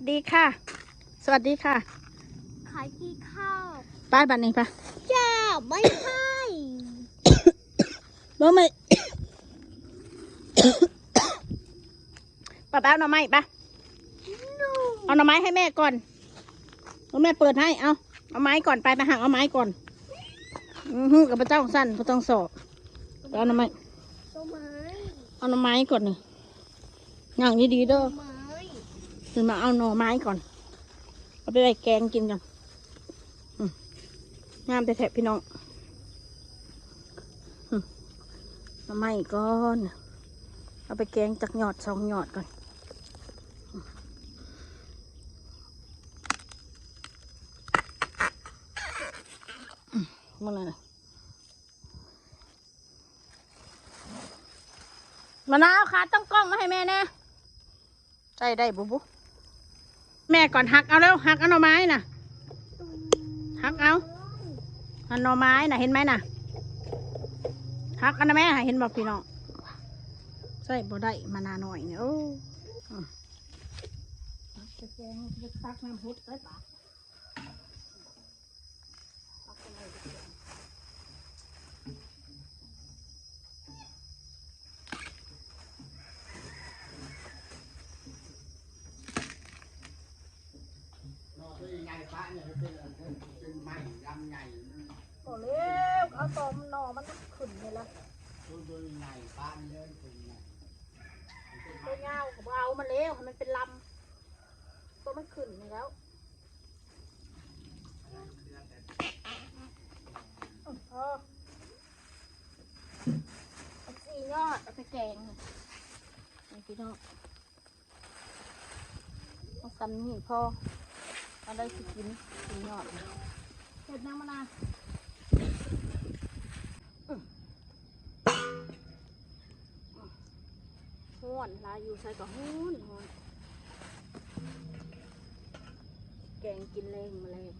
ดีค่ะสวัสดีค่ะขายกี่ข้าวป้ายบันนี้ปะจ้าไม่ใช่บ่ไม่ ป้าเอาหน่อไม้ปะเอาหน่อไม้ให้แม่ก่อนแม่เปิดให้เอาไม้ก่อนไปหักเอาไม้ก่อนกับพระเจ้าสั้นพระเจ้าสอบเอาหน่อไม้ต้นไม้เอาหน่อไม้ก่อนหนึ่งอย่างนี้ดีเด้อต้นไม้ถึงมาเอาหน่อไม้ก่อนเอาไปใส่แกงกินกันงามแต่แทบพี่น้องหน่อไม้ก่อนเอาไปแกงจากหยอดสองหยอดก่อนมาเลยมะนาวขาต้องกล้องมาให้แม่แน่ใจได้บุแม่ก่อนหักเอาแล้วหักเอาหน่อไม้น่ะหักเอาหน่อไม้น่ะเห็นไหมน่ะหักอันนะแม่เห็นบอกพี่น้องใส่บ่ได้มานาวหน่อยเนี่ยโอ้จะแกงจะตักน้ำพุได้ปะโอ้เร็วเอาตอมหน่อมันขึ้นเลยละตัวยาวของเอามาเร็วมันเป็นลำตัวมันขึ้นเลยแล้วเอาสี่ยอดเอาไปแกงนี่พี่น้องเอาซ้ำนี่พอเอาได้สิกินสี่ยอดเห็ดน้ำมะนาวห้วนลาอยู่ใส่กับห้วนแกงกินแรงมาเลย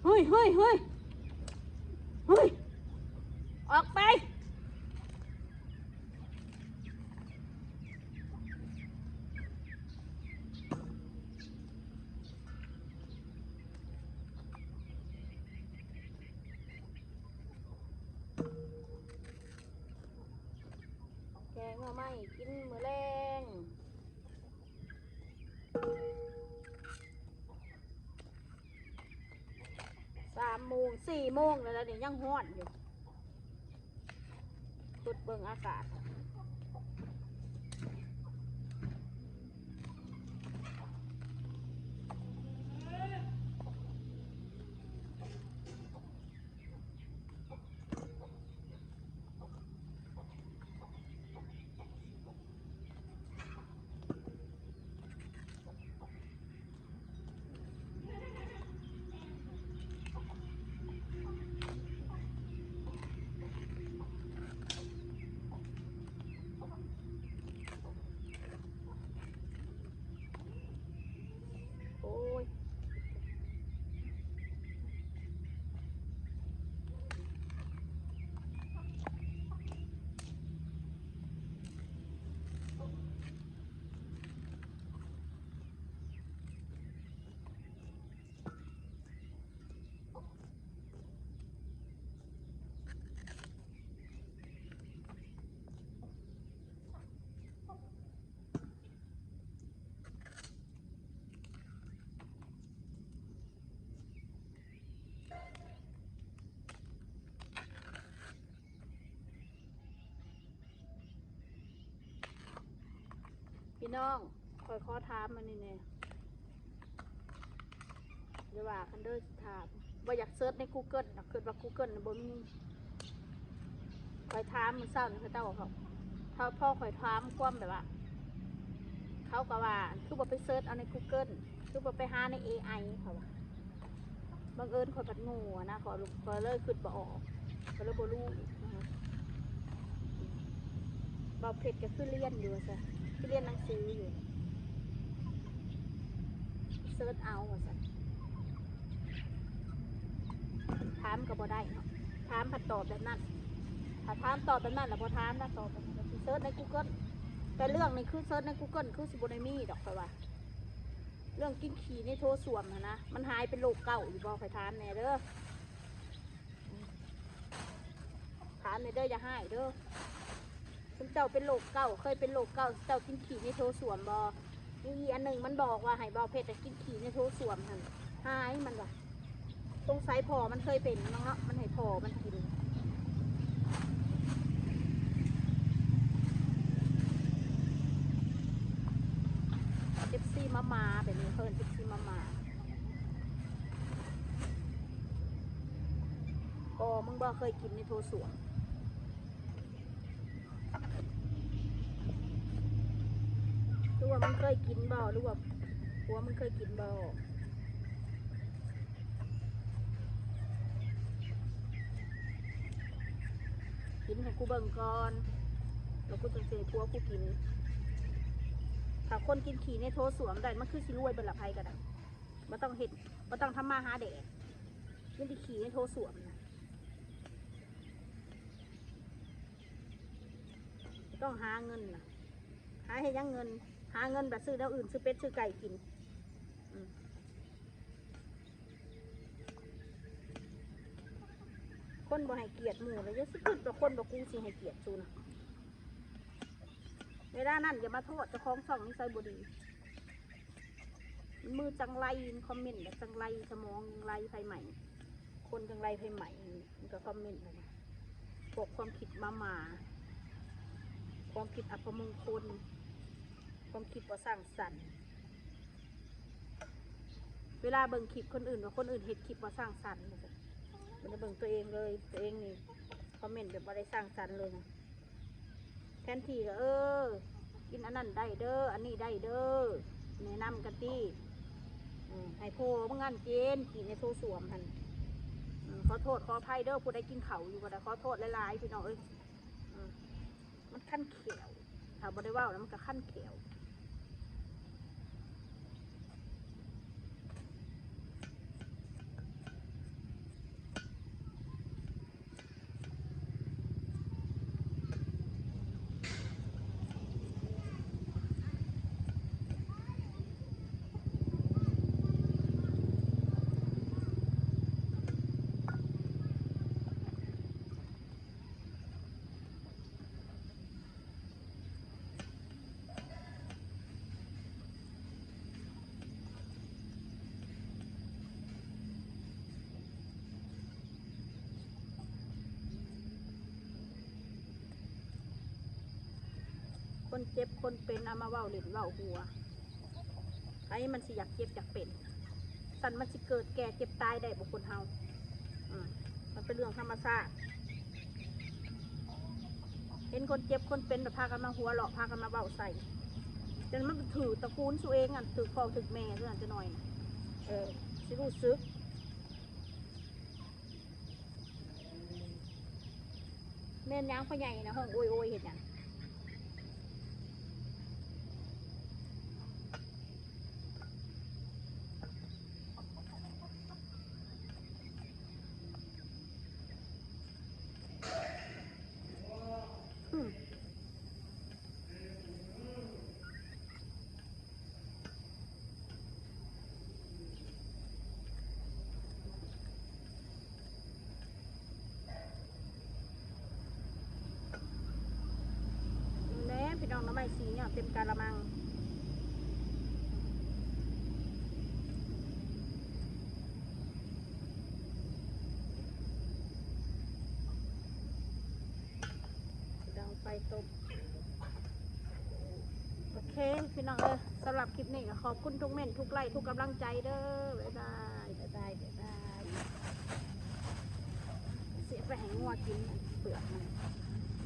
เฮ้ยออกไปแกงมาไม่กินมื้อแรง3 โมง 4 โมงแล้วเนี่ยยังฮ้อนอยู่ตุดเบิ่งอากาศโอ้ยพี่น้องคอยขอถามมันนี่เนี่ยเดี๋ยวว่าคันเดอร์ถามว่าอยากเซิร์ชใน Google นะเกิดว่า Google นะบ่มี คอยถามมันเศร้านี่เขาเจ้าเขาพ่อคอยถามความแบบว่า เขาก็ว่าคือบอกไปเซิร์ชเอาใน Google คือบอกไปหาใน AI เขาว่าบังเอิญคอยผัดงูอะนะขอเลยขึ้นบ่ออกก็เลยบ่รู้นะคะบ่เผ็ดก็คือเรียนอยู่ซะคือเรียนหนังสืออยู่เซิร์ชเอาซะถามก็บ่ได้เนาะถามผัดตอบแบบนั้นถ้าถามตอบแบบนั้นแล้วพอถามนะตอบแบบนั้นเซิร์ชใน Google แต่เรื่องนี้คือเซิร์ชใน Google คือสิบในมีดอกไปว่าเรื่องกินขี่ในโทรส่วมนะมันหายเป็นโรคเก่าอยู่บอกใครถามแน่เด้อถามแน่เด้ออย่าให้เด้อคุณเจ้าเป็นโรคเก่าเคยเป็นโรคเก่าเจ้ากินขี่ในโทรส่วมบอมีอันหนึ่งมันบอกว่าให้บอเพชรแต่กินขี่ในโทรส่วมหันหายมันว่ะตรงไซพอมันเคยเป็นน้องเนาะมันให้พอมันกินเจ็บซี่มาแบบนี้เพิ่นเจ็บซี่มาก็มึงบ่เคยกินในโทรสวมหรือว่ามึงเคยกินบ่หรือว่าหัวมึงเคยกินบ่กินให้กูเบิ่งก่อนแล้วกูจะเสียพัวกูกินถ้าคนกินขี่ในโทรสวมได้มันคือสิรวยเป็นละภัยกันอ่ะมันต้องเห็ดมันต้องทำมาหาแดกยิ่งไปขี่ในโทรสวมนะต้องหาเงินนะหาให้ยังเงินหาเงินแบบซื้อแล้วอื่นซื้อเป็ดซื้อไก่กินคนบ่ให้เกียรติหมู่เลยจะซื้อตัวคนบ่กูสิให้เกียรติซูนะเวลานั่นอย่ามาโทษเจ้าของช่องนิสัยบ่ดีมือจังไรคอมเมนต์แบบจังไรสมองไรไฟใหม่คนจังไรไฟใหม่มันก็คอมเมนต์นะพวกความคิดมาความคิดอัปมงคลความคิดว่าสร้างสรรค์เวลาเบิ่งคลิปคนอื่นว่าคนอื่นเห็นคลิปว่าสร้างสรรค์มันจะเบิ่งตัวเองเลยตัวเองนี่คอมเมนต์แบบว่าได้สร้างสรรค์เลยนะแทนที่ก็กินอันนั้นได้เด้ออันนี้ได้เด้อแนะนำกันที่ให้โพมึงงานเจนกินในโซสวมทันขอโทษขออภัยเด้อผู้ใดกินเขาอยู่ก็ได้ขอโทษหลายๆพี่น้องมันขั้นเขียวถ้าบ่ได้ว่าแล้วมันก็ขั้นเขียวคนเจ็บคนเป็นเอามาเว้าเล่นเว้าหัวไอ้มันสิอยากเจ็บอยากเป็นสันมันสิเกิดแก่เจ็บตายได้บุคคลเฮามันเป็นเรื่องธรรมชาติเห็นคนเจ็บคนเป็นแบบพากันมาหัวเลาะพากันมาเว้าใส่จนมันถือตระกูลตัวเองถือพ่อถือแม่เรื่องจะหน่อยสิรู้สึกแม่นยางพ่อใหญ่นะห้องโอยเห็นยังพี่น้องน้ำใบสีเนี่ยเต็มกาละมังดังไฟตบโอเคพี่น้องสำหรับคลิปนี้ขอบคุณทุกเม่นทุกไลค์ทุกกำลังใจเด้อบ๊ายบายบ๊ายบายบ๊ายบายเสียไปแหงงัวกินเปลือกมัน